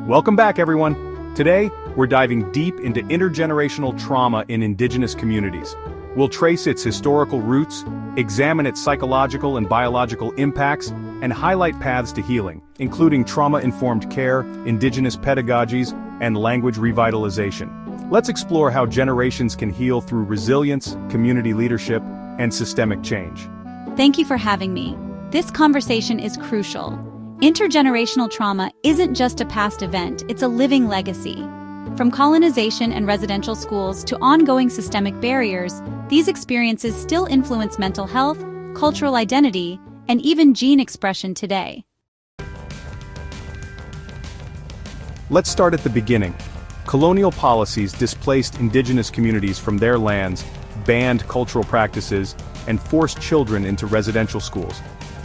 Welcome back, everyone. Today, we're diving deep into intergenerational trauma in Indigenous communities. We'll trace its historical roots, examine its psychological and biological impacts, and highlight paths to healing, including trauma-informed care, Indigenous pedagogies, and language revitalization. Let's explore how generations can heal through resilience, community leadership, and systemic change. Thank you for having me. This conversation is crucial. Intergenerational trauma isn't just a past event, it's a living legacy. From colonization and residential schools to ongoing systemic barriers, these experiences still influence mental health, cultural identity, and even gene expression today. Let's start at the beginning. Colonial policies displaced Indigenous communities from their lands, banned cultural practices, and forced children into residential schools.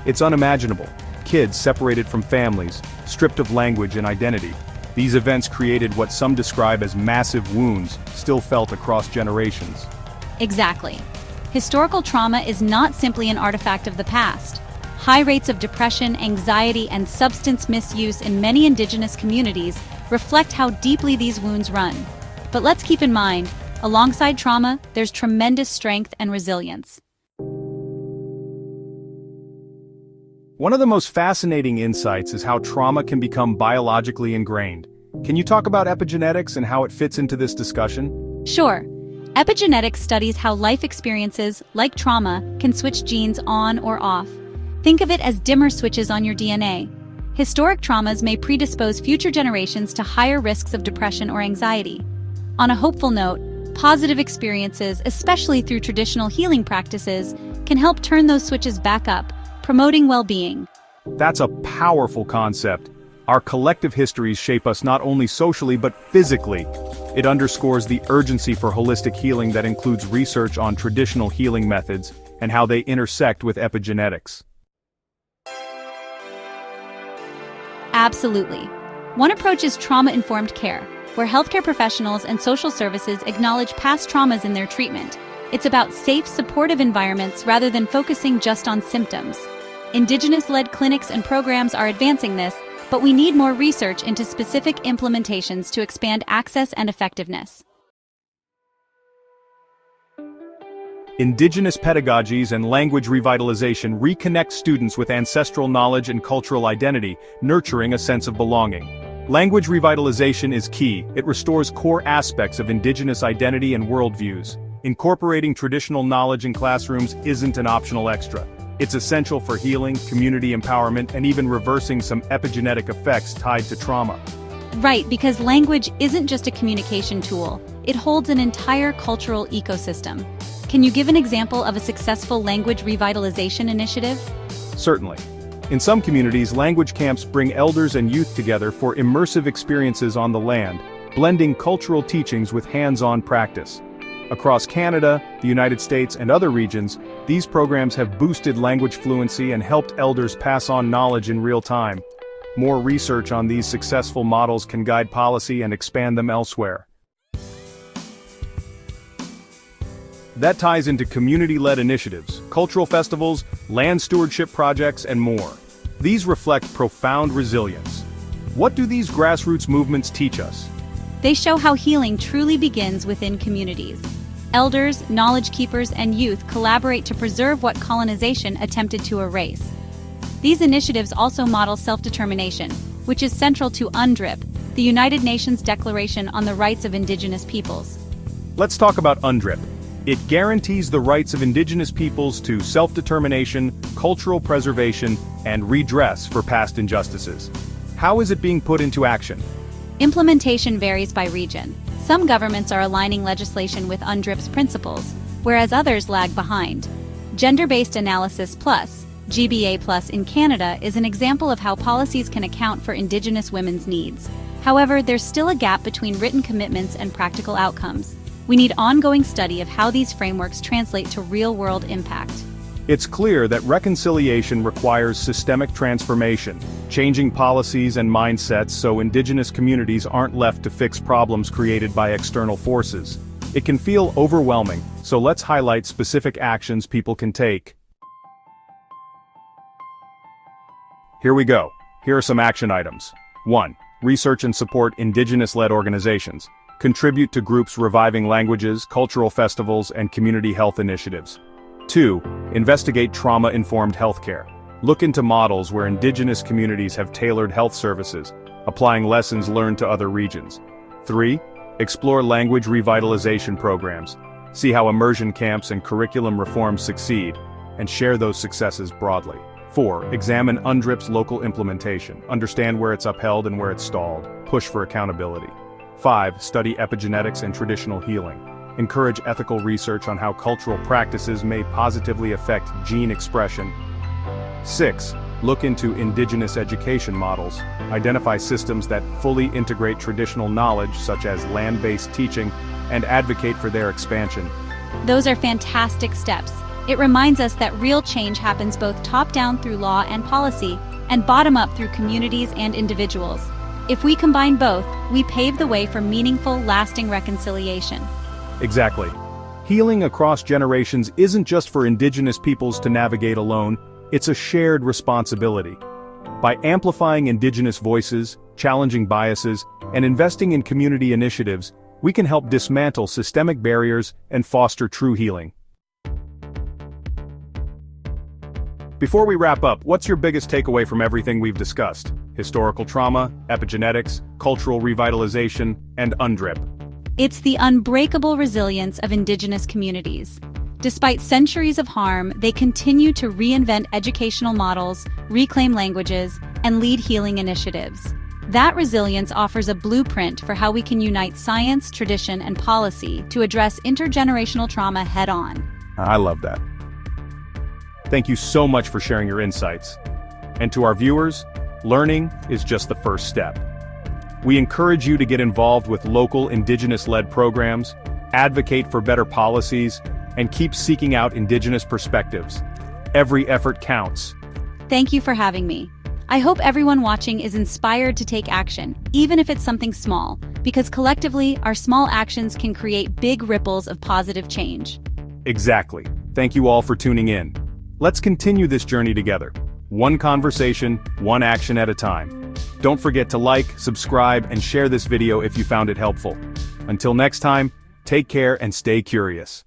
It's unimaginable. Kids separated from families, stripped of language and identity. These events created what some describe as massive wounds, still felt across generations. Exactly. Historical trauma is not simply an artifact of the past. High rates of depression, anxiety, and substance misuse in many Indigenous communities reflect how deeply these wounds run. But let's keep in mind, alongside trauma, there's tremendous strength and resilience. One of the most fascinating insights is how trauma can become biologically ingrained. Can you talk about epigenetics and how it fits into this discussion? Sure. Epigenetics studies how life experiences, like trauma, can switch genes on or off. Think of it as dimmer switches on your DNA. Historic traumas may predispose future generations to higher risks of depression or anxiety. On a hopeful note, positive experiences, especially through traditional healing practices, can help turn those switches back up, promoting well-being. That's a powerful concept. Our collective histories shape us not only socially but physically. It underscores the urgency for holistic healing that includes research on traditional healing methods and how they intersect with epigenetics. Absolutely. One approach is trauma-informed care, where healthcare professionals and social services acknowledge past traumas in their treatment. It's about safe, supportive environments rather than focusing just on symptoms. Indigenous-led clinics and programs are advancing this, but we need more research into specific implementations to expand access and effectiveness. Indigenous pedagogies and language revitalization reconnect students with ancestral knowledge and cultural identity, nurturing a sense of belonging. Language revitalization is key. It restores core aspects of Indigenous identity and worldviews. Incorporating traditional knowledge in classrooms isn't an optional extra. It's essential for healing, community empowerment, and even reversing some epigenetic effects tied to trauma. Right, because language isn't just a communication tool, it holds an entire cultural ecosystem. Can you give an example of a successful language revitalization initiative? Certainly. In some communities, language camps bring elders and youth together for immersive experiences on the land, blending cultural teachings with hands-on practice. Across Canada, the United States, and other regions, these programs have boosted language fluency and helped elders pass on knowledge in real time. More research on these successful models can guide policy and expand them elsewhere. That ties into community-led initiatives, cultural festivals, land stewardship projects, and more. These reflect profound resilience. What do these grassroots movements teach us? They show how healing truly begins within communities. Elders, knowledge keepers, and youth collaborate to preserve what colonization attempted to erase. These initiatives also model self-determination, which is central to UNDRIP, the United Nations Declaration on the Rights of Indigenous Peoples. Let's talk about UNDRIP. It guarantees the rights of Indigenous peoples to self-determination, cultural preservation, and redress for past injustices. How is it being put into action? Implementation varies by region. Some governments are aligning legislation with UNDRIP's principles, whereas others lag behind. Gender-Based Analysis Plus, GBA Plus in Canada, is an example of how policies can account for Indigenous women's needs. However, there's still a gap between written commitments and practical outcomes. We need ongoing study of how these frameworks translate to real-world impact. It's clear that reconciliation requires systemic transformation, changing policies and mindsets so Indigenous communities aren't left to fix problems created by external forces. It can feel overwhelming, so let's highlight specific actions people can take. Here we go. Here are some action items. 1. research and support Indigenous-led organizations. Contribute to groups reviving languages, cultural festivals, and community health initiatives. 2. Investigate trauma-informed healthcare. Look into models where Indigenous communities have tailored health services, applying lessons learned to other regions. 3. Explore language revitalization programs. See how immersion camps and curriculum reforms succeed, and share those successes broadly. 4. Examine UNDRIP's local implementation. Understand where it's upheld and where it's stalled. Push for accountability. 5. Study epigenetics and traditional healing. Encourage ethical research on how cultural practices may positively affect gene expression. 6. Look into Indigenous education models. Identify systems that fully integrate traditional knowledge such as land-based teaching and advocate for their expansion. Those are fantastic steps. It reminds us that real change happens both top-down through law and policy, and bottom-up through communities and individuals. If we combine both, we pave the way for meaningful, lasting reconciliation. Exactly. Healing across generations isn't just for Indigenous peoples to navigate alone, it's a shared responsibility. By amplifying Indigenous voices, challenging biases, and investing in community initiatives, we can help dismantle systemic barriers and foster true healing. Before we wrap up, what's your biggest takeaway from everything we've discussed? Historical trauma, epigenetics, cultural revitalization, and UNDRIP. It's the unbreakable resilience of Indigenous communities. Despite centuries of harm, they continue to reinvent educational models, reclaim languages, and lead healing initiatives. That resilience offers a blueprint for how we can unite science, tradition, and policy to address intergenerational trauma head-on. I love that. Thank you so much for sharing your insights. And to our viewers, learning is just the first step. We encourage you to get involved with local Indigenous-led programs, advocate for better policies, and keep seeking out Indigenous perspectives. Every effort counts. Thank you for having me. I hope everyone watching is inspired to take action, even if it's something small, because collectively, our small actions can create big ripples of positive change. Exactly. Thank you all for tuning in. Let's continue this journey together. One conversation, one action at a time. Don't forget to like, subscribe, and share this video if you found it helpful. Until next time, take care and stay curious.